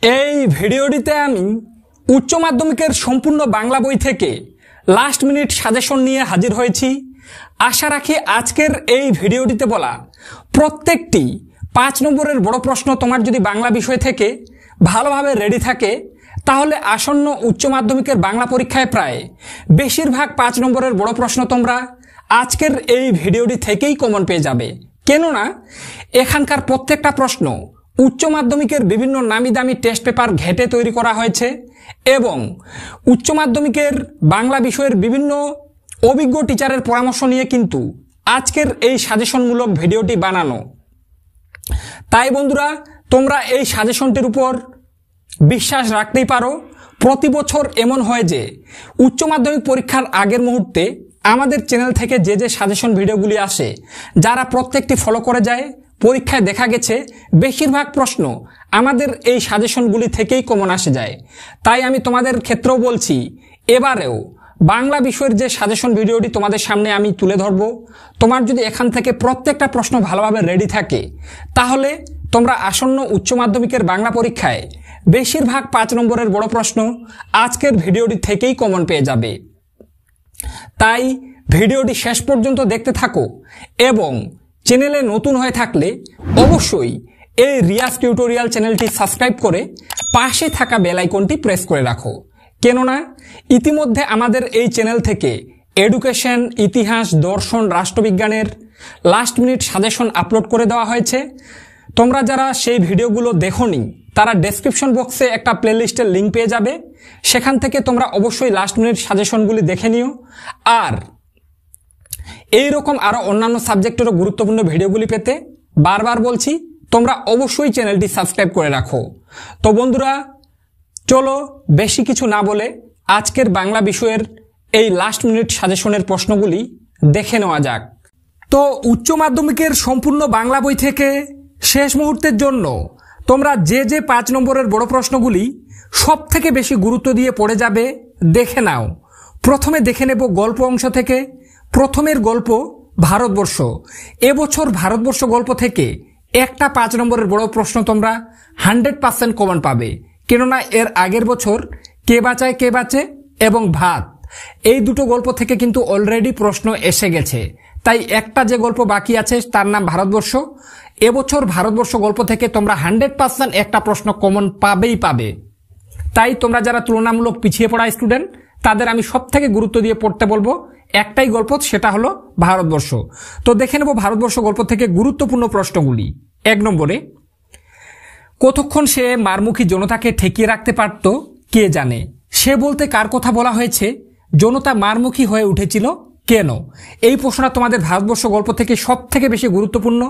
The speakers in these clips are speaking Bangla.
এই ভিডিওটিতে আমি উচ্চ মাধ্যমিকের সম্পূর্ণ বাংলা বই থেকে লাস্ট মিনিট সাজেশন নিয়ে হাজির হয়েছি। আশা রাখি আজকের এই ভিডিওটিতে বলা প্রত্যেকটি 5 নম্বরের বড় প্রশ্ন তোমার যদি বাংলা বিষয় থেকে ভালোভাবে রেডি থাকে তাহলে আসন্ন উচ্চ মাধ্যমিকের বাংলা পরীক্ষায় প্রায় বেশিরভাগ 5 নম্বরের বড় প্রশ্ন তোমরা আজকের এই ভিডিওটি থেকেই কমন পেয়ে যাবে। কেননা এখানকার প্রত্যেকটা প্রশ্ন উচ্চ মাধ্যমিকের বিভিন্ন নামি দামি টেস্ট পেপার ঘেটে তৈরি করা হয়েছে এবং উচ্চ মাধ্যমিকের বাংলা বিষয়ের বিভিন্ন অভিজ্ঞ টিচারের পরামর্শ নিয়ে কিন্তু আজকের এই সাজেশনমূলক ভিডিওটি বানানো। তাই বন্ধুরা, তোমরা এই সাজেশনটির উপর বিশ্বাস রাখতেই পারো। প্রতি বছর এমন হয় যে উচ্চ মাধ্যমিক পরীক্ষার আগের মুহূর্তে আমাদের চ্যানেল থেকে যে সাজেশন ভিডিওগুলি আসে, যারা প্রত্যেকটি ফলো করে যায়, পরীক্ষায় দেখা গেছে বেশিরভাগ প্রশ্ন আমাদের এই সাজেশনগুলি থেকেই কমন আসে যায়। তাই আমি তোমাদের ক্ষেত্রেও বলছি, এবারেও বাংলা বিষয়ের যে সাজেশন ভিডিওটি তোমাদের সামনে আমি তুলে ধরব, তোমার যদি এখান থেকে প্রত্যেকটা প্রশ্ন ভালোভাবে রেডি থাকে তাহলে তোমরা আসন্ন উচ্চ মাধ্যমিকের বাংলা পরীক্ষায় বেশিরভাগ 5 নম্বরের বড় প্রশ্ন আজকের ভিডিওটি থেকেই কমন পেয়ে যাবে। তাই ভিডিওটি শেষ পর্যন্ত দেখতে থাকো এবং চ্যানেলে নতুন হয়ে থাকলে অবশ্যই এই রিয়াজ টিউটোরিয়াল চ্যানেলটি সাবস্ক্রাইব করে পাশে থাকা বেল আইকনটি প্রেস করে রাখো। কেননা ইতিমধ্যে আমাদের এই চ্যানেল থেকে এডুকেশন, ইতিহাস, দর্শন, রাষ্ট্রবিজ্ঞানের লাস্ট মিনিট সাজেশন আপলোড করে দেওয়া হয়েছে। তোমরা যারা সেই ভিডিওগুলো দেখোনি তারা ডেসক্রিপশন বক্সে একটা প্লেলিস্টের লিঙ্ক পেয়ে যাবে, সেখান থেকে তোমরা অবশ্যই লাস্ট মিনিট সাজেশনগুলি দেখে নিও। আর এই রকম আরো অন্যান্য সাবজেক্টেরও গুরুত্বপূর্ণ ভিডিওগুলি পেতে বারবার বলছি, তোমরা অবশ্যই চ্যানেলটি সাবস্ক্রাইব করে রাখো। তো বন্ধুরা, চলো বেশি কিছু না বলে আজকের বাংলা বিষয়ের এই লাস্ট মিনিট সাজেশনের প্রশ্নগুলি দেখে নেওয়া যাক। তো উচ্চ মাধ্যমিকের সম্পূর্ণ বাংলা বই থেকে শেষ মুহূর্তের জন্য তোমরা যে 5 নম্বরের বড় প্রশ্নগুলি সব থেকে বেশি গুরুত্ব দিয়ে পড়ে যাবে দেখে নাও। প্রথমে দেখে নেব গল্প অংশ থেকে। প্রথমের গল্প ভারতবর্ষ। এবছর ভারতবর্ষ গল্প থেকে একটা 5 নম্বরের বড় প্রশ্ন তোমরা 100% কমন পাবে। কেননা এর আগের বছর কে বাঁচায় কে বাঁচে এবং ভাত, এই দুটো গল্প থেকে কিন্তু অলরেডি প্রশ্ন এসে গেছে। তাই একটা যে গল্প বাকি আছে তার নাম ভারতবর্ষ। এবছর ভারতবর্ষ গল্প থেকে তোমরা 100% একটা প্রশ্ন কমন পাবেই পাবে। তাই তোমরা যারা তুলনামূলক পিছিয়ে পড়া স্টুডেন্ট তাদের আমি সব থেকে গুরুত্ব দিয়ে পড়তে বলবো একটাই গল্প, সেটা হলো ভারতবর্ষ। তো দেখে নেব ভারতবর্ষ গল্প থেকে গুরুত্বপূর্ণ প্রশ্নগুলি। 1 নম্বরে, কতক্ষণ সে মারমুখী জনতাকে ঠেকিয়ে রাখতে পারত কে জানে? সে বলতে কার কথা বলা হয়েছে? জনতা মারমুখী হয়ে উঠেছিল কেন? এই প্রশ্নটা তোমাদের ভারতবর্ষ গল্প থেকে সব থেকে বেশি গুরুত্বপূর্ণ।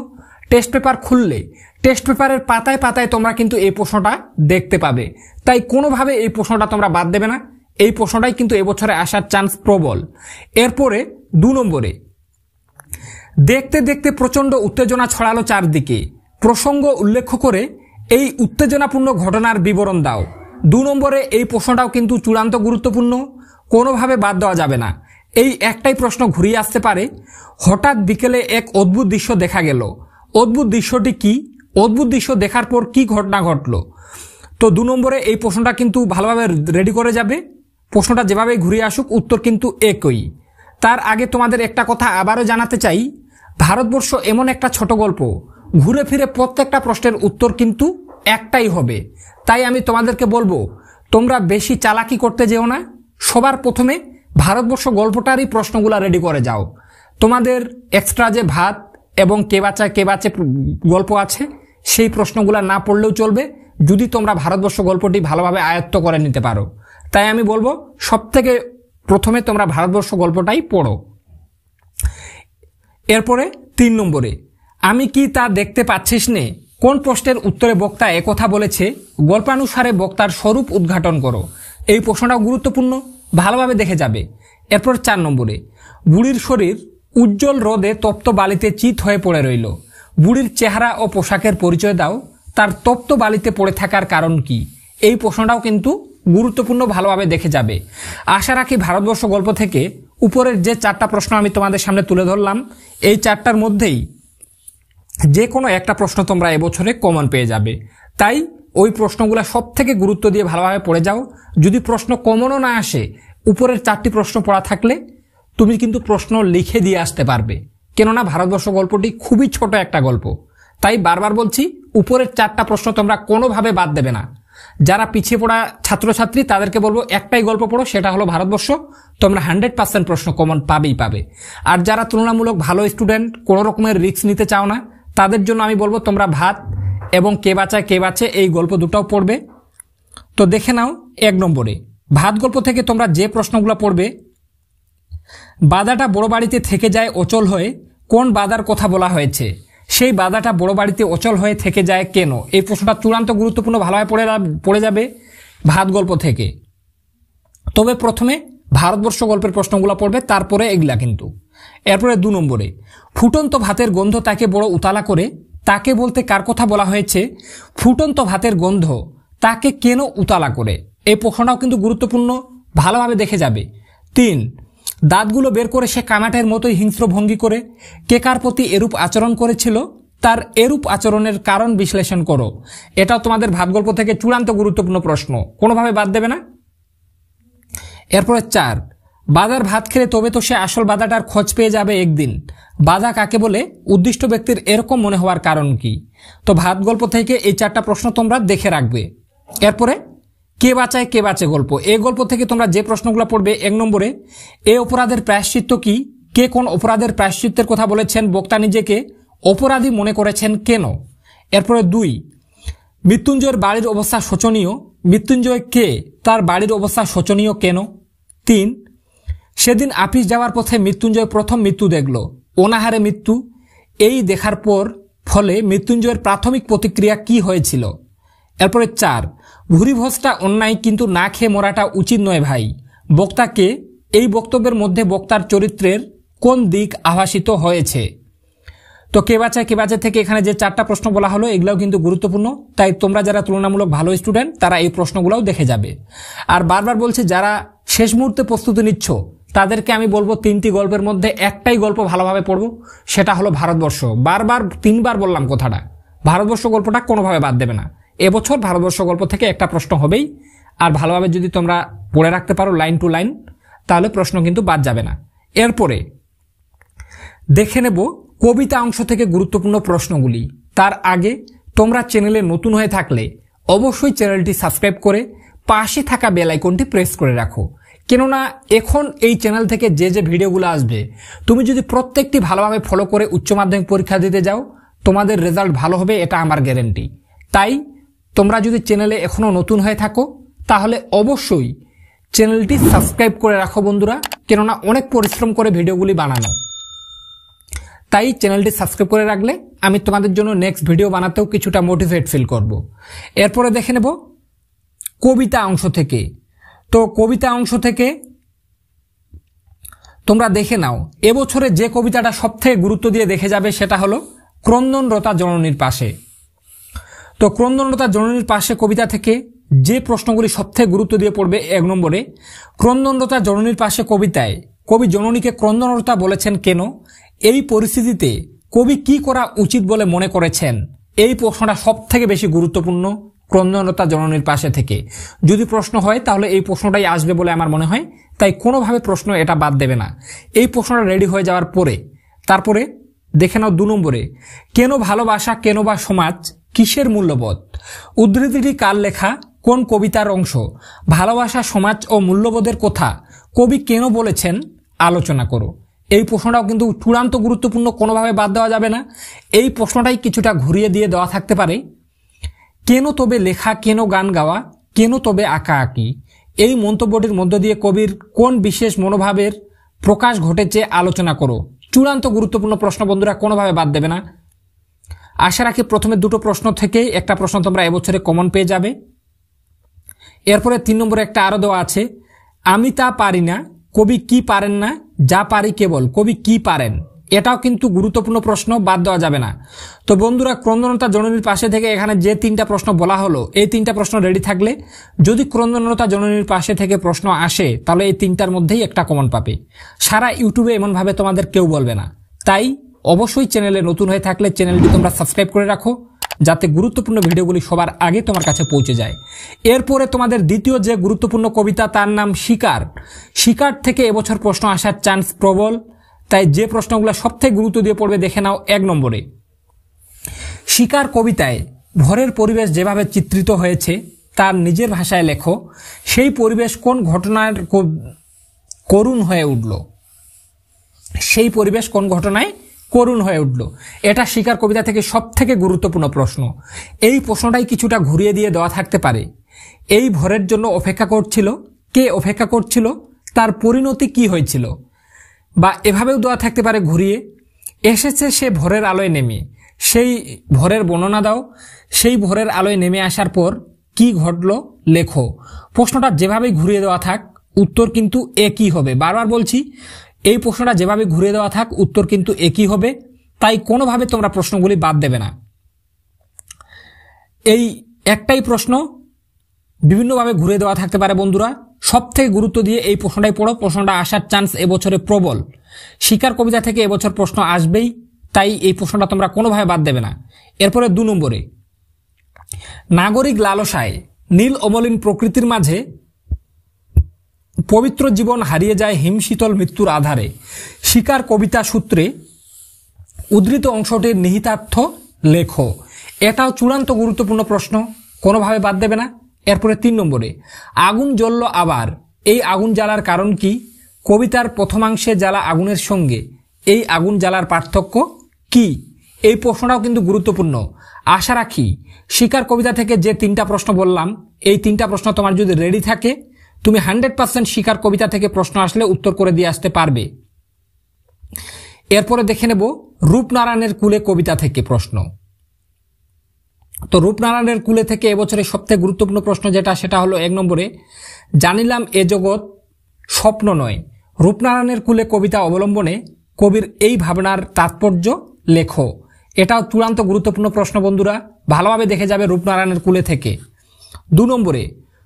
টেস্ট পেপার খুললে টেস্ট পেপারের পাতায় পাতায় তোমরা কিন্তু এই প্রশ্নটা দেখতে পাবে। তাই কোনোভাবে এই প্রশ্নটা তোমরা বাদ দেবে না, এই প্রশ্নটাই কিন্তু এবছরে আসার চান্স প্রবল। এরপরে 2 নম্বরে, দেখতে দেখতে প্রচণ্ড উত্তেজনা ছড়ালো চারদিকে। প্রসঙ্গ উল্লেখ করে এই উত্তেজনাপূর্ণ ঘটনার বিবরণ দাও। 2 নম্বরে এই প্রশ্নটাও কিন্তু চূড়ান্ত গুরুত্বপূর্ণ, কোনোভাবে বাদ দেওয়া যাবে না। এই একটাই প্রশ্ন ঘুরিয়ে আসতে পারে, হঠাৎ বিকেলে এক অদ্ভুত দৃশ্য দেখা গেল। অদ্ভুত দৃশ্যটি কি? অদ্ভুত দৃশ্য দেখার পর কি ঘটনা ঘটলো? তো 2 নম্বরে এই প্রশ্নটা কিন্তু ভালোভাবে রেডি করে যাবে। প্রশ্নটা যেভাবেই ঘুরিয়ে আসুক উত্তর কিন্তু একই। তার আগে তোমাদের একটা কথা আবারও জানাতে চাই, ভারতবর্ষ এমন একটা ছোট গল্প, ঘুরে ফিরে প্রত্যেকটা প্রশ্নের উত্তর কিন্তু একটাই হবে। তাই আমি তোমাদেরকে বলবো, তোমরা বেশি চালাকি করতে যেও না, সবার প্রথমে ভারতবর্ষ গল্পটারই প্রশ্নগুলা রেডি করে যাও। তোমাদের এক্সট্রা যে ভাত এবং কে বাঁচায় কে বাঁচে গল্প আছে সেই প্রশ্নগুলা না পড়লেও চলবে, যদি তোমরা ভারতবর্ষ গল্পটি ভালোভাবে আয়ত্ত করে নিতে পারো। তাই আমি বলবো সব থেকে প্রথমে তোমরা ভারতবর্ষ গল্পটাই পড়ো। এরপরে 3 নম্বরে, আমি কি তা দেখতে পাচ্ছিস নে? কোন প্রশ্নের উত্তরে বক্তা একথা বলেছে? গল্পানুসারে বক্তার স্বরূপ উদ্ঘাটন করো। এই প্রশ্নটাও গুরুত্বপূর্ণ, ভালোভাবে দেখে যাবে। এরপর 4 নম্বরে, বুড়ির শরীর উজ্জ্বল রোদে তপ্ত বালিতে চিত হয়ে পড়ে রইল। বুড়ির চেহারা ও পোশাকের পরিচয় দাও। তার তপ্ত বালিতে পড়ে থাকার কারণ কি? এই প্রশ্নটাও কিন্তু গুরুত্বপূর্ণ, ভালোভাবে দেখে যাবে। আশা রাখি ভারতবর্ষ গল্প থেকে উপরের যে 4টা প্রশ্ন আমি তোমাদের সামনে তুলে ধরলাম, এই 4টার মধ্যেই যে কোনো একটা প্রশ্ন তোমরা এবছরে কমন পেয়ে যাবে। তাই ওই প্রশ্নগুলো সব থেকে গুরুত্ব দিয়ে ভালোভাবে পড়ে যাও। যদি প্রশ্ন কমনও না আসে, উপরের 4টি প্রশ্ন পড়া থাকলে তুমি কিন্তু প্রশ্ন লিখে দিয়ে আসতে পারবে। কেননা ভারতবর্ষ গল্পটি খুবই ছোট একটা গল্প, তাই বারবার বলছি উপরের 4টা প্রশ্ন তোমরা কোনোভাবে বাদ দেবে না। যারা পিছিয়ে পড়া ছাত্রছাত্রী তাদেরকে বলবো একটাই গল্প পড়ো, সেটা হলো ভারতবর্ষ। তোমরা 100% প্রশ্ন কমন পাবে। আর যারা তুলনামূলক ভালো স্টুডেন্ট, কোনো রকমের রিস্ক নিতে চাও না, তাদের জন্য আমি বলবো তোমরা ভাত এবং কে বাঁচে এই গল্প দুটাও পড়বে। তো দেখে নাও 1 নম্বরে ভাত গল্প থেকে তোমরা যে প্রশ্নগুলো পড়বে, বাদাটা বড় বাড়িতে থেকে যায় অচল হয়ে, কোন বাদার কথা বলা হয়েছে? সেই বাদাটা বড় বাড়িতে অচল হয়ে থেকে যায় কেন? এই প্রশ্নটা চূড়ান্ত গুরুত্বপূর্ণ, ভালোভাবে পড়ে যাবে ভাত গল্প থেকে। তবে প্রথমে ভারতবর্ষ গল্পের প্রশ্নগুলো পড়বে, তারপরে এগুলা কিন্তু। এরপরে 2 নম্বরে ফুটন্ত ভাতের গন্ধ তাকে বড় উতালা করে, তাকে বলতে কার কথা বলা হয়েছে? ফুটন্ত ভাতের গন্ধ তাকে কেন উতালা করে? এই প্রশ্নটাও কিন্তু গুরুত্বপূর্ণ, ভালোভাবে দেখে যাবে। 3, দাঁতগুলো বের করে সে কানাটের মতোই হিংস্র ভঙ্গি করে, কে কার প্রতি এরূপ আচরণ করেছিল? তার এরূপ আচরণের কারণ বিশ্লেষণ করো। এটাও তোমাদের ভাত গল্প থেকে চূড়ান্ত গুরুত্বপূর্ণ প্রশ্ন, কোনোভাবে বাদ দেবে না। এরপরে 4, বাদার ভাত খেলে তবে তো সে আসল বাদাটার খোঁজ পেয়ে যাবে একদিন। বাদা কাকে বলে? উদ্দিষ্ট ব্যক্তির এরকম মনে হওয়ার কারণ কি? তো ভাত গল্প থেকে এই 4টা প্রশ্ন তোমরা দেখে রাখবে। এরপরে কে বাঁচে গল্প, এই গল্প থেকে তোমরা যে প্রশ্নগুলো পড়বে, 1 নম্বরে এ অপরাধের প্রায়শ্চিত্ত কি? কে কোন অপরাধের প্রায়শ্চিত্তের কথা বলেছেন? বক্তা নিজেকে অপরাধী মনে করেছেন কেন? এরপরে 2, মৃত্যুঞ্জয়ের বাড়ির অবস্থা শোচনীয়, মৃত্যুঞ্জয় কে? তার বাড়ির অবস্থা শোচনীয় কেন? 3, সেদিন আপিস যাওয়ার পথে মৃত্যুঞ্জয় প্রথম মৃত্যু দেখল, অনাহারে মৃত্যু। এই দেখার পর ফলে মৃত্যুঞ্জয়ের প্রাথমিক প্রতিক্রিয়া কি হয়েছিল? এরপরে 4, ভুরিভোজটা অন্যায় কিন্তু না খেয়ে মরাটা উচিত নয় ভাই। বক্তা কে? এই বক্তব্যের মধ্যে বক্তার চরিত্রের কোন দিক আভাসিত হয়েছে? তো কে বাঁচে থেকে এখানে যে 4টা প্রশ্ন বলা হলো, এগুলাও কিন্তু গুরুত্বপূর্ণ, তাই তোমরা যারা তুলনামূলক ভালো স্টুডেন্ট তারা এই প্রশ্নগুলোও দেখে যাবে। আর বারবার বলছি, যারা শেষ মুহূর্তে প্রস্তুতি নিচ্ছ তাদেরকে আমি বলবো 3টি গল্পের মধ্যে একটাই গল্প ভালোভাবে পড়বো, সেটা হলো ভারতবর্ষ। 3বার বললাম কথাটা, ভারতবর্ষ গল্পটা কোনোভাবে বাদ দেবে না। এবছর ভারতবর্ষ গল্প থেকে একটা প্রশ্ন হবেই। আর ভালোভাবে যদি তোমরা পড়ে রাখতে পারো লাইন টু লাইন, তাহলে প্রশ্ন কিন্তু বাদ যাবে না। এরপরে দেখে নেব কবিতা অংশ থেকে গুরুত্বপূর্ণ প্রশ্নগুলি। তার আগে তোমরা চ্যানেলে নতুন হয়ে থাকলে অবশ্যই চ্যানেলটি সাবস্ক্রাইব করে পাশে থাকা বেল আইকনটি প্রেস করে রাখো। কেননা এখন এই চ্যানেল থেকে যে ভিডিওগুলো আসবে, তুমি যদি প্রত্যেকটি ভালোভাবে ফলো করে উচ্চ মাধ্যমিক পরীক্ষা দিতে যাও, তোমাদের রেজাল্ট ভালো হবে, এটা আমার গ্যারেন্টি। তাই তোমরা যদি চ্যানেলে এখনো নতুন হয়ে থাকো তাহলে অবশ্যই চ্যানেলটি সাবস্ক্রাইব করে রাখো বন্ধুরা, কেননা অনেক পরিশ্রম করে ভিডিওগুলি বানানো। তাই চ্যানেলটি সাবস্ক্রাইব করে রাখলে আমি তোমাদের জন্য নেক্সট ভিডিও বানাতেও কিছুটা মোটিভেট ফিল করব। এরপরে দেখে নেব কবিতা অংশ থেকে। তো কবিতা অংশ থেকে তোমরা দেখে নাও, এবছরে যে কবিতাটা সবথেকে গুরুত্ব দিয়ে দেখে যাবে সেটা হলো ক্রন্দনরতা জননীর পাশে। তো ক্রন্দনরতা জননীর পাশে কবিতা থেকে যে প্রশ্নগুলি সবথেকে গুরুত্ব দিয়ে পড়বে, 1 নম্বরে ক্রন্দনরতা জননীর পাশে কবিতায় কবি জননীকে ক্রন্দনরতা বলেছেন কেন? এই পরিস্থিতিতে কবি কি করা উচিত বলে মনে করেছেন? এই প্রশ্নটা সবথেকে বেশি গুরুত্বপূর্ণ ক্রন্দনরতা জননীর পাশে থেকে। যদি প্রশ্ন হয় তাহলে এই প্রশ্নটাই আসবে বলে আমার মনে হয়, তাই কোনোভাবে প্রশ্ন এটা বাদ দেবে না। এই প্রশ্নটা রেডি হয়ে যাওয়ার পরে তারপরে দেখে নাও 2 নম্বরে কেন ভালোবাসা, কেন বা সমাজ, কিসের মূল্যবোধ? উদ্ধৃতিটি কার লেখা, কোন কবিতার অংশ? ভালোবাসা, সমাজ ও মূল্যবোধের কথা কবি কেন বলেছেন আলোচনা করো। এই প্রশ্নটাও কিন্তু চূড়ান্ত গুরুত্বপূর্ণ, কোনোভাবে বাদ দেওয়া যাবে না। এই প্রশ্নটাই কিছুটা ঘুরিয়ে দিয়ে দেওয়া থাকতে পারে। কেন তবে লেখা, কেন গান গাওয়া, কেন তবে আঁকা আঁকি? এই মন্তব্যটির মধ্য দিয়ে কবির কোন বিশেষ মনোভাবের প্রকাশ ঘটেছে আলোচনা করো। চূড়ান্ত গুরুত্বপূর্ণ প্রশ্ন বন্ধুরা, কোনোভাবে বাদ দেবে না। আশা রাখি প্রথমে 2টো প্রশ্ন থেকে একটা প্রশ্ন তোমরা এবছরে কমন পেয়ে যাবে। এরপরে 3 নম্বরে একটা আরো দেওয়া আছে, আমি তা পারি না, কবি কি পারেন না, যা পারি কেবল, কবি কি পারেন? এটাও কিন্তু গুরুত্বপূর্ণ প্রশ্ন, বাদ দেওয়া যাবে না। তো বন্ধুরা ক্রন্দনরতা জননীর পাশে থেকে এখানে যে 3টা প্রশ্ন বলা হলো, এই 3টা প্রশ্ন রেডি থাকলে যদি ক্রন্দনরতা জননীর পাশে থেকে প্রশ্ন আসে তাহলে এই 3টার মধ্যেই একটা কমন পাবে। সারা ইউটিউবে এমনভাবে তোমাদের কেউ বলবে না। তাই অবশ্যই চ্যানেলে নতুন হয়ে থাকলে চ্যানেলটি তোমরা সাবস্ক্রাইব করে রাখো, যাতে গুরুত্বপূর্ণ ভিডিওগুলি সবার আগে তোমার কাছে পৌঁছে যায়। এরপরে তোমাদের দ্বিতীয় যে গুরুত্বপূর্ণ কবিতা তার নাম শিকার। শিকার থেকে এবছর প্রশ্ন আসার চান্স প্রবল, তাই যে প্রশ্নগুলো সবথেকে গুরুত্ব দিয়ে পড়বে দেখে নাও। 1 নম্বরে শিকার কবিতায় ভোরের পরিবেশ যেভাবে চিত্রিত হয়েছে তার নিজের ভাষায় লেখো। সেই পরিবেশ কোন ঘটনার করুণ হয়ে উঠল? সেই পরিবেশ কোন ঘটনায় করুণ হয়ে উঠল? এটা শিকার কবিতা থেকে সবথেকে গুরুত্বপূর্ণ প্রশ্ন। এই প্রশ্নটাই কিছুটা ঘুরিয়ে দিয়ে দেওয়া থাকতে পারে। এই ভোরের জন্য অপেক্ষা করছিল, কে অপেক্ষা করছিল, তার পরিণতি কি হয়েছিল? বা এভাবেও দেওয়া থাকতে পারে ঘুরিয়ে, এসেছে সে ভোরের আলোয় নেমে, সেই ভোরের বর্ণনা দাও। সেই ভোরের আলোয় নেমে আসার পর কি ঘটলো লেখো। প্রশ্নটা যেভাবেই ঘুরিয়ে দেওয়া থাক উত্তর কিন্তু একই হবে। বারবার বলছি, এই প্রশ্নটা যেভাবে ঘুরিয়ে দেওয়া থাক উত্তর কিন্তু একই হবে, তাই কোনোভাবে তোমরা প্রশ্নগুলি বাদ দেবে না। এই একটাই প্রশ্ন বিভিন্নভাবে ঘুরিয়ে দেওয়া থাকতে পারে বন্ধুরা। সবথেকে গুরুত্ব দিয়ে এই প্রশ্নটাই পড়ো, প্রশ্নটা আসার চান্স এবছরে প্রবল। শিকার কবিতা থেকে এবছর প্রশ্ন আসবেই, তাই এই প্রশ্নটা তোমরা কোনোভাবে বাদ দেবে না। এরপরে 2 নম্বরে নাগরিক লালসায় নীল অমলিন প্রকৃতির মাঝে পবিত্র জীবন হারিয়ে যায় হিমশীতল মৃত্যুর আধারে। শিকার কবিতা সূত্রে উদ্ধৃত অংশটির নিহিতার্থ লেখো। এটাও চূড়ান্ত গুরুত্বপূর্ণ প্রশ্ন, কোনোভাবে বাদ দেবে না। এরপরে 3 নম্বরে আগুন জ্বলল আবার, এই আগুন জ্বালার কারণ কি? কবিতার প্রথমাংশে জ্বালা আগুনের সঙ্গে এই আগুন জ্বালার পার্থক্য কি? এই প্রশ্নটাও কিন্তু গুরুত্বপূর্ণ। আশা রাখি শিকার কবিতা থেকে যে 3টা প্রশ্ন বললাম, এই 3টা প্রশ্ন তোমার যদি রেডি থাকে তুমি 100% শিকার কবিতা থেকে প্রশ্ন আসলে উত্তর করে দিয়ে আসতে পারবে। এরপরে দেখে নেব রূপনারায়ণের কুলে কবিতা থেকে প্রশ্ন। তো রূপনারায়ণের কুলে থেকে এবছরের সবথেকে গুরুত্বপূর্ণ প্রশ্ন যেটা, সেটা হলো 1 নম্বরে জানিলাম এ জগৎ স্বপ্ন নয়। রূপনারায়ণের কুলে কবিতা অবলম্বনে কবির এই ভাবনার তাৎপর্য লেখো। এটাও চূড়ান্ত গুরুত্বপূর্ণ প্রশ্ন বন্ধুরা, ভালোভাবে দেখে যাবে রূপনারায়ণের কুলে থেকে। 2 নম্বরে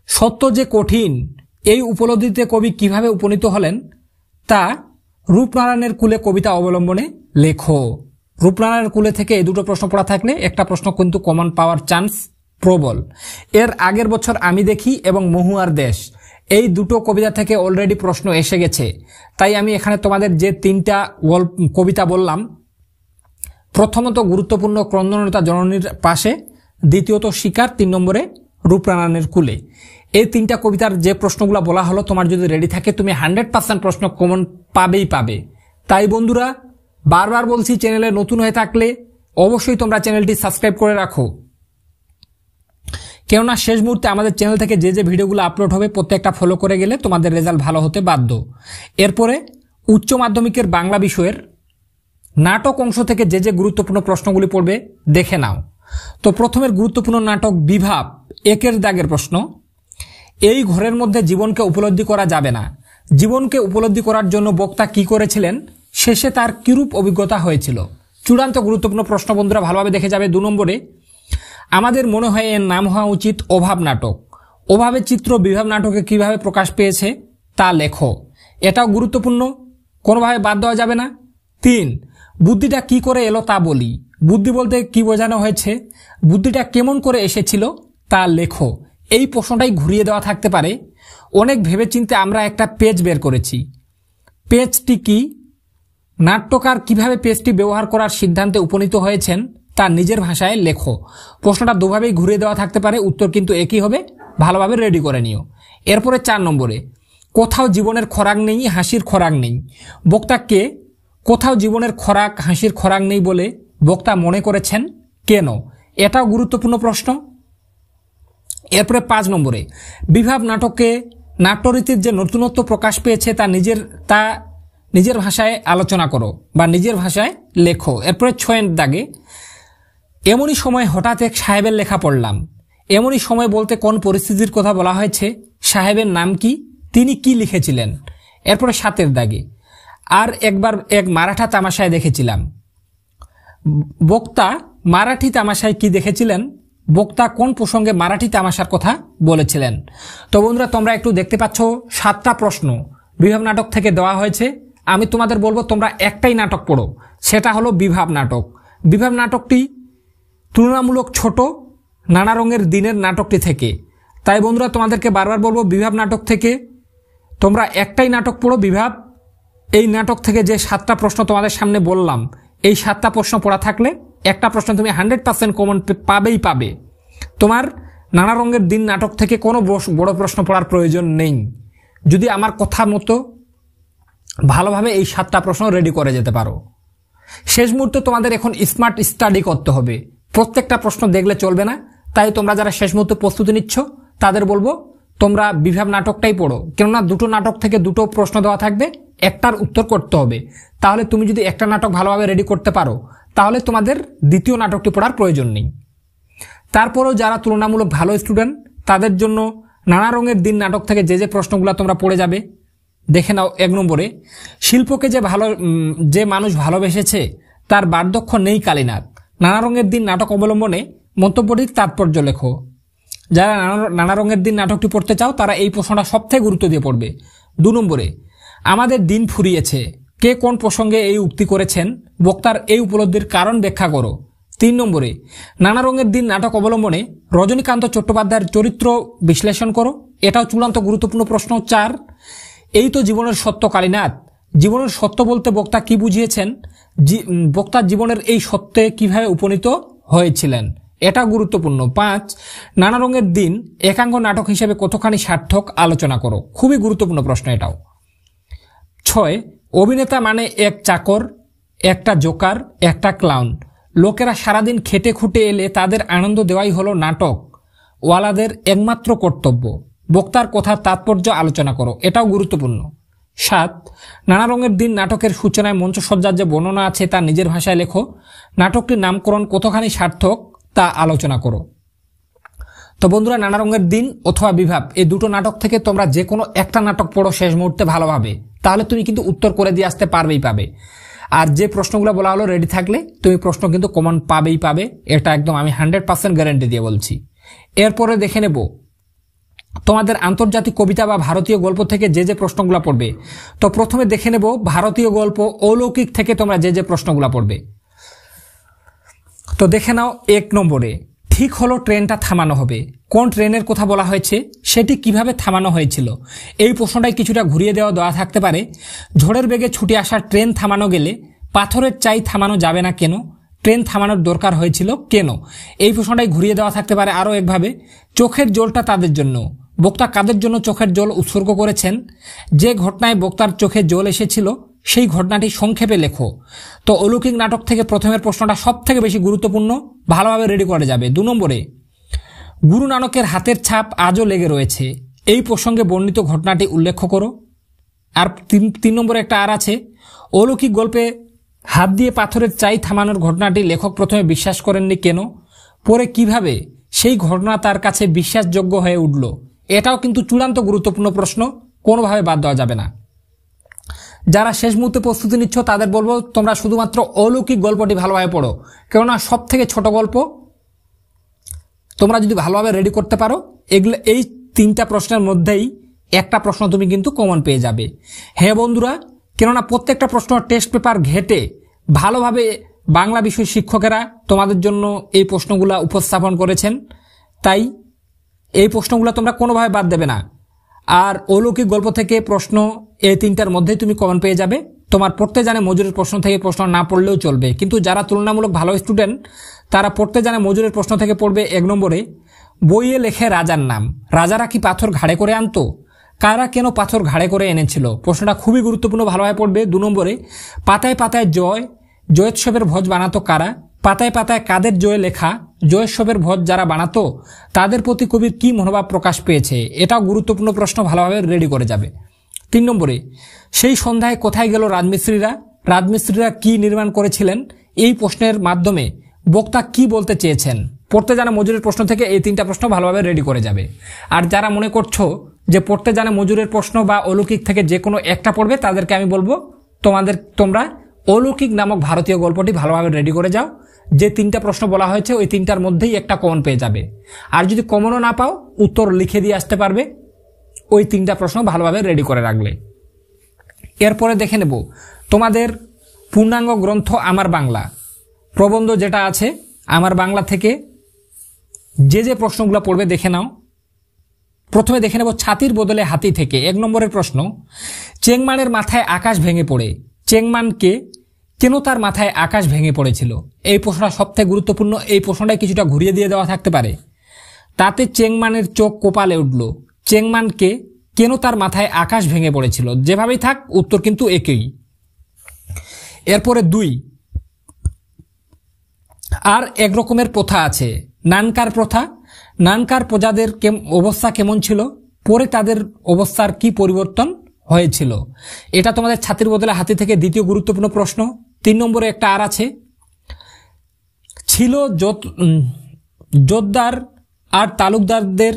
সত্য যে কঠিন, এই উপলব্ধিতে কবি কিভাবে উপনীত হলেন তা রূপনারায়ণের কুলে কবিতা অবলম্বনে লেখো। রূপনারায়ণের কুলে থেকে এই দুটো প্রশ্ন পড়া থাকলে একটা প্রশ্ন কিন্তু কমন পাওয়ার চান্স প্রবল। এর আগের বছর আমি দেখি এবং মহুয়ার দেশ, এই দুটো কবিতা থেকে অলরেডি প্রশ্ন এসে গেছে। তাই আমি এখানে তোমাদের যে 3টা কবিতা বললাম, প্রথমত গুরুত্বপূর্ণ ক্রন্দনতা জননীর পাশে, দ্বিতীয়ত শিকার, 3 নম্বরে রূপনারায়ণের কুলে, এই 3টা কবিতার যে প্রশ্নগুলো বলা হলো তোমার যদি রেডি থাকে তুমি 100% প্রশ্ন কমন পাবেই পাবে। তাই বন্ধুরা বারবার বলছি, চ্যানেলে নতুন হয়ে থাকলে অবশ্যই তোমরা চ্যানেলটি সাবস্ক্রাইব করে রাখো, কেননা শেষ মুহূর্তে আমাদের চ্যানেল থেকে যে যে ভিডিওগুলো আপলোড হবে প্রত্যেকটা ফলো করে গেলে তোমাদের রেজাল্ট ভালো হতে বাধ্য। এরপরে উচ্চ মাধ্যমিকের বাংলা বিষয়ের নাটক অংশ থেকে যে যে গুরুত্বপূর্ণ প্রশ্নগুলি পড়বে দেখে নাও। তো প্রথমের গুরুত্বপূর্ণ নাটক বিভাব, 1 দাগের প্রশ্ন। এই ঘরের মধ্যে জীবনকে উপলব্ধি করা যাবে না। জীবনকে উপলব্ধি করার জন্য বক্তা কি করেছিলেন, শেষে তার কিরূপ অভিজ্ঞতা হয়েছিল? চূড়ান্ত গুরুত্বপূর্ণ প্রশ্ন বন্ধুরা, ভালোভাবে দেখে যাবে। 2 নম্বরে আমাদের মনে হয় এর নাম হওয়া উচিত অভাব নাটক। অভাবের চিত্র বিভাব নাটকে কিভাবে প্রকাশ পেয়েছে তা লেখো। এটাও গুরুত্বপূর্ণ, কোনোভাবে বাদ দেওয়া যাবে না। 3 বুদ্ধিটা কি করে এলো তা বলি। বুদ্ধি বলতে কি বোঝানো হয়েছে, বুদ্ধিটা কেমন করে এসেছিল তা লেখো। এই প্রশ্নটাই ঘুরিয়ে দেওয়া থাকতে পারে। অনেক ভেবেচিন্তে আমরা একটা পেজ বের করেছি। পেজটি কি, নাট্যকার কিভাবে পেজটি ব্যবহার করার সিদ্ধান্তে উপনীত হয়েছেন তা নিজের ভাষায় লেখো। প্রশ্নটা দুভাবেই ঘুরিয়ে দেওয়া থাকতে পারে, উত্তর কিন্তু একই হবে, ভালোভাবে রেডি করে নিও। এরপরে 4 নম্বরে কোথাও জীবনের খোরাক নেই, হাসির খোরাক নেই। বক্তাকে কোথাও জীবনের খোরাক হাসির খোরাক নেই বলে বক্তা মনে করেছেন কেন? এটাও গুরুত্বপূর্ণ প্রশ্ন। এরপরে 5 নম্বরে বিভাব নাটকে নাট্যরীতির যে নতুনত্ব প্রকাশ পেয়েছে তা নিজের ভাষায় আলোচনা করো বা নিজের ভাষায় লেখো। এরপরে 6 দাগে এমনই সময় হঠাৎ এক সাহেবের লেখা পড়লাম। এমনই সময় বলতে কোন পরিস্থিতির কথা বলা হয়েছে, সাহেবের নাম কি, তিনি কি লিখেছিলেন? এরপরে 7 দাগে আর একবার এক মারাঠা তামাশায় দেখেছিলাম। বক্তা মারাঠি তামাশায় কি দেখেছিলেন, বক্তা কোন প্রসঙ্গে মারাঠি তামাশার কথা বলেছিলেন? তো বন্ধুরা তোমরা একটু দেখতে পাচ্ছ 7টা প্রশ্ন বিভাব নাটক থেকে দেওয়া হয়েছে। আমি তোমাদের বলবো তোমরা একটাই নাটক পড়ো, সেটা হলো বিভাব নাটক। বিভাব নাটকটি তুলনামূলক ছোট নানা রঙের দিনের নাটকটি থেকে। তাই বন্ধুরা তোমাদেরকে বারবার বলবো, বিভাব নাটক থেকে তোমরা একটাই নাটক পড়ো, বিভাব। এই নাটক থেকে যে 7টা প্রশ্ন তোমাদের সামনে বললাম, এই 7টা প্রশ্ন পড়া থাকলে একটা প্রশ্ন তুমি 100% কমন পাবেই পাবে। তোমার নানা রঙের দিন নাটক থেকে কোনো বড় প্রশ্ন পড়ার প্রয়োজন নেই, যদি আমার কথা মতো ভালোভাবে এই 7টা প্রশ্ন রেডি করে যেতে পারো। শেষ মুহূর্তে তোমাদের এখন স্মার্ট স্টাডি করতে হবে, প্রত্যেকটা প্রশ্ন দেখলে চলবে না। তাই তোমরা যারা শেষ মুহূর্তে প্রস্তুতি নিচ্ছ তাদের বলবো তোমরা বিভাব নাটকটাই পড়ো, কেননা দুটো নাটক থেকে দুটো প্রশ্ন দেওয়া থাকবে, একটার উত্তর করতে হবে। তাহলে তুমি যদি একটা নাটক ভালোভাবে রেডি করতে পারো তাহলে তোমাদের দ্বিতীয় নাটকটি পড়ার প্রয়োজন নেই। তারপরেও যারা তুলনামূলক ভালো স্টুডেন্ট তাদের জন্য নানা রঙের দিন নাটক থেকে যে যে প্রশ্নগুলো তোমরা পড়ে যাবে দেখে নাও। 1 নম্বরে, শিল্পকে যে মানুষ ভালোবেসেছে তার বার্ধক্য নেই কালীনাথ। নানা রঙের দিন নাটক অবলম্বনে মন্তব্যটির তাৎপর্য লেখো। যারা নানা রঙের দিন নাটকটি পড়তে চাও তারা এই প্রশ্নটা সবথেকে গুরুত্ব দিয়ে পড়বে। 2 নম্বরে, আমাদের দিন ফুরিয়েছে, কে কোন প্রসঙ্গে এই উক্তি করেছেন, বক্তার এই উপলব্ধির কারণ ব্যাখ্যা করো। 3 নম্বরে, নানা রঙের দিন নাটক অবলম্বনে রজনীকান্ত চট্টোপাধ্যায়ের চরিত্র বিশ্লেষণ করো। এটাও চূড়ান্ত গুরুত্বপূর্ণ প্রশ্ন। 4, এই তো জীবনের সত্য কালীনাথ, জীবনের সত্য বলতে বক্তা কি বুঝিয়েছেন, বক্তার জীবনের এই সত্যে কিভাবে উপনীত হয়েছিলেন, এটা গুরুত্বপূর্ণ। 5, নানা রঙের দিন একাঙ্গ নাটক হিসেবে কতখানি সার্থক আলোচনা করো। খুবই গুরুত্বপূর্ণ প্রশ্ন এটাও। 6, অভিনেতা মানে এক চাকর, একটা জোকার, একটা ক্লাউন। লোকেরা সারাদিন খেটে খুঁটে এলে তাদের আনন্দ দেওয়াই হলো নাটক ওয়ালাদের একমাত্র কর্তব্য। বক্তার কথার তাৎপর্য আলোচনা করো, এটাও গুরুত্বপূর্ণ। 7, নানা রঙের দিন নাটকের সূচনায় মঞ্চসজ্জার যে বর্ণনা আছে তা নিজের ভাষায় লেখো। নাটকটির নামকরণ কতখানি সার্থক তা আলোচনা করো। তো বন্ধুরা, নানা রঙের দিন অথবা বিভাব এই দুটো নাটক থেকে তোমরা যে কোনো একটা নাটক পড়ো শেষ মুহূর্তে ভালোভাবে, তাহলে তুমি কিন্তু উত্তর করে দিয়ে আসতে পাবে। আর যে প্রশ্নগুলো বলা হলো রেডি থাকলে তুমি প্রশ্ন কিন্তু কমন পাবে, এটা একদম আমি 100% গ্যারান্টি দিয়ে বলছি। এরপরে দেখে নেব তোমাদের আন্তর্জাতিক কবিতা বা ভারতীয় গল্প থেকে যে যে প্রশ্নগুলো পড়বে। তো প্রথমে দেখে নেব ভারতীয় গল্প অলৌকিক থেকে তোমরা যে যে প্রশ্নগুলো পড়বে। তো দেখে নাও 1 নম্বরে, ঠিক হলো ট্রেনটা থামানো হবে, কোন ট্রেনের কথা বলা হয়েছে, সেটি কিভাবে থামানো হয়েছিল। এই প্রশ্নটাই কিছুটা ঘুরিয়ে দেওয়া থাকতে পারে। ঝড়ের বেগে ছুটে আসা ট্রেন থামানো গেলে পাথরের চাই থামানো যাবে না কেন, ট্রেন থামানোর দরকার হয়েছিল কেন। এই প্রশ্নটাই ঘুরিয়ে দেওয়া থাকতে পারে আরও একভাবে। চোখের জলটা তাদের জন্য, বক্তা কাদের জন্য চোখের জল উৎসর্গ করেছেন, যে ঘটনায় বক্তার চোখে জল এসেছিল সেই ঘটনাটি সংক্ষেপে লেখো। তো অলৌকিক নাটক থেকে প্রথমের প্রশ্নটা সব থেকে বেশি গুরুত্বপূর্ণ, ভালোভাবে রেডি করা যাবে। 2 নম্বরে, গুরু নানকের হাতের ছাপ আজও লেগে রয়েছে, এই প্রসঙ্গে বর্ণিত ঘটনাটি উল্লেখ করো। আর 3 নম্বরে একটা আর আছে, অলৌকিক গল্পে হাত দিয়ে পাথরের চাই থামানোর ঘটনাটি লেখক প্রথমে বিশ্বাস করেননি কেন, পরে কিভাবে সেই ঘটনা তার কাছে বিশ্বাসযোগ্য হয়ে উঠল। এটাও কিন্তু চূড়ান্ত গুরুত্বপূর্ণ প্রশ্ন, কোনোভাবে বাদ দেওয়া যাবে না। যারা শেষ মুহূর্তে প্রস্তুতি নিচ্ছ তাদের বলবো তোমরা শুধুমাত্র অলৌকিক গল্পটি ভালোভাবে পড়ো, কেননা সব থেকে ছোট গল্প তোমরা যদি ভালোভাবে রেডি করতে পারো এগুলো এই 3টা প্রশ্নের মধ্যেই একটা প্রশ্ন তুমি কিন্তু কমন পেয়ে যাবে। হ্যাঁ বন্ধুরা, কেননা প্রত্যেকটা প্রশ্ন টেস্ট পেপার ঘেটে ভালোভাবে বাংলা বিষয় শিক্ষকেরা তোমাদের জন্য এই প্রশ্নগুলো উপস্থাপন করেছেন, তাই এই প্রশ্নগুলো তোমরা কোনোভাবে বাদ দেবে না। আর অলৌকিক গল্প থেকে প্রশ্ন এই 3টার মধ্যেই তুমি কমন পেয়ে যাবে। তোমার পড়তে জানে মজুরের প্রশ্ন থেকে প্রশ্ন না পড়লেও চলবে, কিন্তু যারা তুলনামূলক ভালো স্টুডেন্ট তারা পড়তে জানে মজুরের প্রশ্ন থেকে পড়বে। 1 নম্বরে, বইয়ে লেখে রাজার নাম, রাজারা কি পাথর ঘাড়ে করে আনতো, কারা কেন পাথর ঘাড়ে করে এনেছিল, প্রশ্নটা খুবই গুরুত্বপূর্ণ, ভালোভাবে পড়বে। 2 নম্বরে, পাতায় পাতায় জয়োৎসবের ভোজ বানাতো কারা, পাতায় পাতায় কাদের জয়ে লেখা, জয়োৎসবের ভোজ যারা বানাতো তাদের প্রতি কবির কি মনোভাব প্রকাশ পেয়েছে, এটাও গুরুত্বপূর্ণ প্রশ্ন, ভালোভাবে রেডি করে যাবে। 3 নম্বরে, সেই সন্ধ্যায় কোথায় গেল রাজমিস্ত্রিরা কি নির্মাণ করেছিলেন, এই প্রশ্নের মাধ্যমে বক্তা কি বলতে চেয়েছেন। পড়তে জানা মজুরের প্রশ্ন থেকে এই 3টা প্রশ্ন ভালোভাবে রেডি করে যাবে। আর যারা মনে করছো যে পড়তে জানা মজুরের প্রশ্ন বা অলৌকিক থেকে যে কোনো একটা পড়বে তাদেরকে আমি বলবো তোমরা অলৌকিক নামক ভারতীয় গল্পটি ভালোভাবে রেডি করে যাও। যে 3টা প্রশ্ন বলা হয়েছে ওই 3টার মধ্যেই একটা কমন পেয়ে যাবে। আর যদি কমনও না পাও উত্তর লিখে দিয়ে আসতে পারবে ওই 3টা প্রশ্ন ভালোভাবে রেডি করে রাখলে। এরপরে দেখে নেব তোমাদের পূর্ণাঙ্গ গ্রন্থ আমার বাংলা প্রবন্ধ যেটা আছে আমার বাংলা থেকে যে প্রশ্নগুলো পড়বে দেখে নাও। প্রথমে দেখে নেব ছাতির বদলে হাতি থেকে। 1 নম্বরের প্রশ্ন, চেংমানের মাথায় আকাশ ভেঙে পড়ে চেংমানকে কেন তার মাথায় আকাশ ভেঙে পড়েছিল? এই প্রশ্নটা সবথেকে গুরুত্বপূর্ণ। এই প্রশ্নটাই কিছুটা ঘুরিয়ে দিয়ে দেওয়া থাকতে পারে। তাতে চেংমানের চোখ কপালে উঠল। চেংমানকে কেন তার মাথায় আকাশ ভেঙে পড়েছিল? যেভাবেই থাক উত্তর কিন্তু একই। এরপরে 2, আর এক রকমের প্রথা আছে, নানকার প্রথা। নানকার প্রজাদের অবস্থা কেমন ছিল? পরে তাদের অবস্থার কি পরিবর্তন হয়েছিল? এটা তোমাদের ছাতির বদলে হাতি থেকে দ্বিতীয় গুরুত্বপূর্ণ প্রশ্ন। 3 নম্বরে একটা আর আছে, ছিল জোতদার আর তালুকদারদের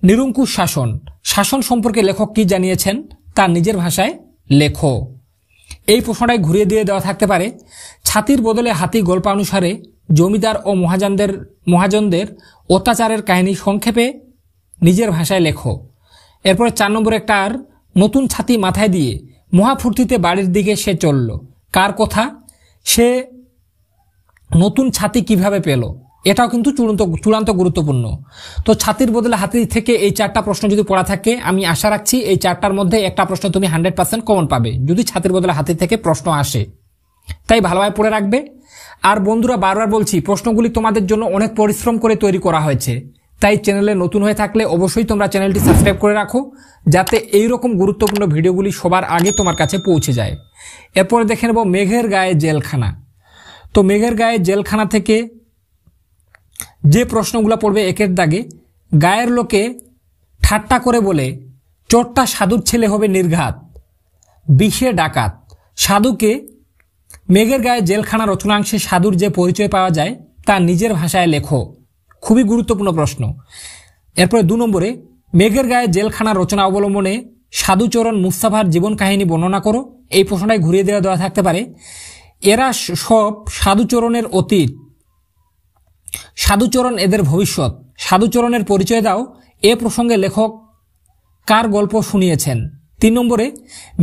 নিরঙ্কুশ শাসন। শাসন সম্পর্কে লেখক কি জানিয়েছেন? তার নিজের ভাষায় লেখো। এই প্রশ্নটাই ঘুরিয়ে দিয়ে দেওয়া থাকতে পারে। ছাতির বদলে হাতি গল্পানুসারে জমিদার ও মহাজনদের অত্যাচারের কাহিনী সংক্ষেপে নিজের ভাষায় লেখো। এরপরে 4 নম্বরে একটা আর, নতুন ছাতি মাথায় দিয়ে মহাফুর্তিতে বাড়ির দিকে সে চলল। কার কথা? সে নতুন ছাতি কিভাবে পেল? এটাও কিন্তু চূড়ান্ত গুরুত্বপূর্ণ। তো ছাতির বদলে হাতি থেকে এই 4টা প্রশ্ন যদি পড়া থাকে, আমি আশা রাখছি এই 4টার মধ্যে একটা প্রশ্ন তুমি 100% কমন পাবে যদি ছাতির বদলে হাতি থেকে প্রশ্ন আসে। তাই ভালোভাবে পড়ে রাখবে। আর বন্ধুরা, বারবার বলছি, প্রশ্নগুলি তোমাদের জন্য অনেক পরিশ্রম করে তৈরি করা হয়েছে। তাই চ্যানেলে নতুন হয়ে থাকলে অবশ্যই তোমরা চ্যানেলটি সাবস্ক্রাইব করে রাখো, যাতে এইরকম গুরুত্বপূর্ণ ভিডিওগুলি সবার আগে তোমার কাছে পৌঁছে যায়। এরপরে দেখে নেব মেঘের গায়ে জেলখানা। তো মেঘের গায়ে জেলখানা থেকে যে প্রশ্নগুলো পড়বে একের দাগে, গায়ের লোকে ঠাট্টা করে বলে চোরটা সাধুর ছেলে হবে নির্ঘাত, বিষে ডাকাত। সাধুকে মেঘের গায়ে জেলখানা রচনাংশে সাধুর যে পরিচয় পাওয়া যায় তা নিজের ভাষায় লেখো। খুবই গুরুত্বপূর্ণ প্রশ্ন। এরপরে 2 নম্বরে, মেঘের গায়ে জেলখানা রচনা অবলম্বনে সাধুচরণ মুস্তাফার জীবন কাহিনী বর্ণনা করো। এই প্রশ্নটাই ঘুরিয়ে দেওয়া থাকতে পারে। এরা সব সাধুচরণের অতীত, সাধুচরণ এদের ভবিষ্যৎ। সাধুচরণের পরিচয় দাও। এ প্রসঙ্গে লেখক কার গল্প শুনিয়েছেন? 3 নম্বরে,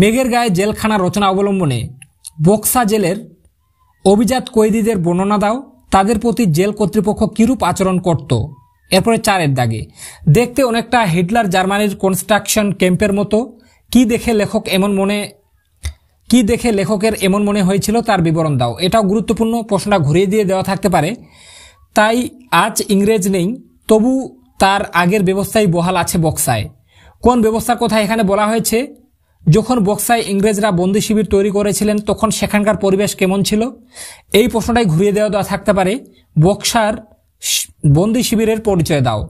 মেঘের গায়ে জেলখানা রচনা অবলম্বনে বক্সা জেলের অভিজাত কয়েদিদের বর্ণনা দাও। তাদের প্রতি জেল কর্তৃপক্ষ কিরূপ আচরণ করত? এরপরে 4 দাগে, দেখতে অনেকটা হিটলার জার্মানির কনস্ট্রাকশন ক্যাম্পের মতো। কি দেখে লেখকের এমন মনে হয়েছিল তার বিবরণ দাও। এটাও গুরুত্বপূর্ণ। প্রশ্নটা ঘুরিয়ে দিয়ে দেওয়া থাকতে পারে। তাই আজ ইংরেজ নেই, তবু তার আগের ব্যবস্থাই বহাল আছে বক্সায়। কোন ব্যবস্থার কথা এখানে বলা হয়েছে? যখন বক্সায় ইংরেজরা বন্দি শিবির তৈরি করেছিলেন তখন সেখানকার পরিবেশ কেমন ছিল? এই প্রশ্নটাই ঘুরিয়ে দেওয়া থাকতে পারে। বক্সার বন্দি শিবিরের পরিচয় দাও।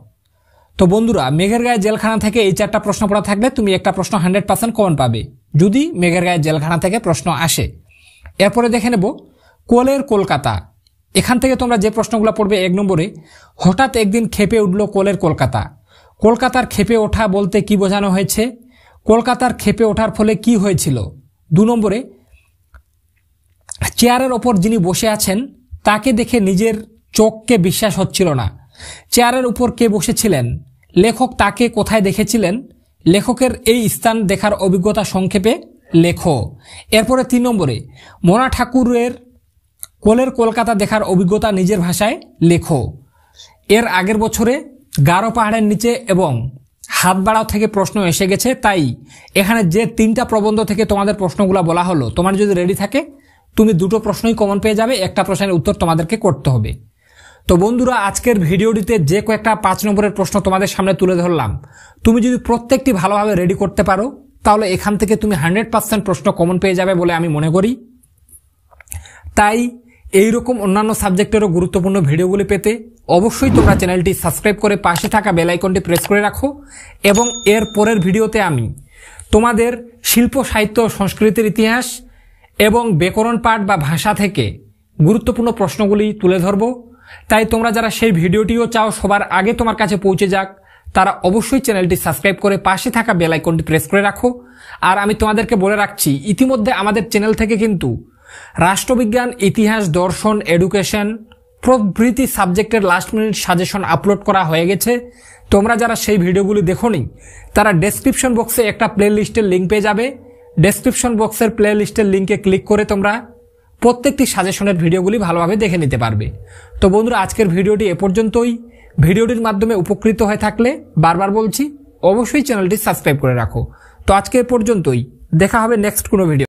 তো বন্ধুরা, মেঘের গায়ে জেলখানা থেকে এই 4টা প্রশ্ন পড়া থাকলে তুমি একটা প্রশ্ন 100% কমন পাবে যদি মেঘের গায়ে জেলখানা থেকে প্রশ্ন আসে। এরপরে দেখে নেব কোলের কলকাতা। এখান থেকে তোমরা যে প্রশ্নগুলো পড়বে, 1 নম্বরে, হঠাৎ একদিন খেপে উঠল কোলের কলকাতা। কলকাতার খেপে ওঠা বলতে কি বোঝানো হয়েছে? কলকাতার খেপে ওঠার ফলে কি হয়েছিল? 2 নম্বরে, চেয়ারের ওপর যিনি বসে আছেন তাকে দেখে নিজের চোখকে বিশ্বাস হচ্ছিল না। চেয়ারের উপর কে বসেছিলেন? লেখক তাকে কোথায় দেখেছিলেন? লেখকের এই স্থান দেখার অভিজ্ঞতা সংক্ষেপে লেখো। এরপরে 3 নম্বরে, মনা ঠাকুরের কোলের কলকাতা দেখার অভিজ্ঞতা নিজের ভাষায় লেখো। এর আগের বছরে গারো পাহাড়ের নিচে এবং হাতবাড়াও থেকে প্রশ্ন এসে গেছে, তাই এখানে যে 3টা প্রবন্ধ থেকে তোমাদের প্রশ্নগুলো বলা হলো, তোমার যদি রেডি থাকে তুমি 2টো প্রশ্নই কমন পেয়ে যাবে। একটা প্রশ্নের উত্তর তোমাদেরকে করতে হবে। তো বন্ধুরা, আজকের ভিডিওটিতে যে কয়েকটা 5 নম্বরের প্রশ্ন তোমাদের সামনে তুলে ধরলাম, তুমি যদি প্রত্যেকটি ভালোভাবে রেডি করতে পারো তাহলে এখান থেকে তুমি 100% প্রশ্ন কমন পেয়ে যাবে বলে আমি মনে করি। তাই এইরকম অন্যান্য সাবজেক্টেরও গুরুত্বপূর্ণ ভিডিওগুলি পেতে অবশ্যই তোমরা চ্যানেলটি সাবস্ক্রাইব করে পাশে থাকা বেল আইকনটি প্রেস করে রাখো। এবং এর পরের ভিডিওতে আমি তোমাদের শিল্প সাহিত্য সংস্কৃতির ইতিহাস এবং ব্যাকরণ পাঠ বা ভাষা থেকে গুরুত্বপূর্ণ প্রশ্নগুলি তুলে ধরব। তাই তোমরা যারা সেই ভিডিওটিও চাও সবার আগে তোমার কাছে পৌঁছে যাক, তারা অবশ্যই চ্যানেলটি সাবস্ক্রাইব করে পাশে থাকা বেল আইকনটি প্রেস করে রাখো। আর আমি তোমাদেরকে বলে রাখছি, ইতিমধ্যে আমাদের চ্যানেল থেকে কিন্তু রাষ্ট্রবিজ্ঞান, ইতিহাস, দর্শন, এডুকেশন প্রভৃতি সাবজেক্টের লাস্ট মিনিট সাজেশন আপলোড করা হয়ে গেছে। তোমরা যারা সেই ভিডিওগুলি দেখোনি তারা ডেসক্রিপশন বক্সে একটা প্লে লিস্টের লিঙ্ক পেয়ে যাবে। ডেসক্রিপশন বক্সের প্লে লিস্টের লিঙ্কে ক্লিক করে তোমরা প্রত্যেকটি সাজেশনের ভিডিওগুলি ভালোভাবে দেখে নিতে পারবে। তো বন্ধুরা, আজকের ভিডিওটি এ পর্যন্তই। ভিডিওটির মাধ্যমে উপকৃত হয়ে থাকলে বারবার বলছি অবশ্যই চ্যানেলটি সাবস্ক্রাইব করে রাখো। তো আজকে এ পর্যন্তই, দেখা হবে নেক্সট কোনো ভিডিও।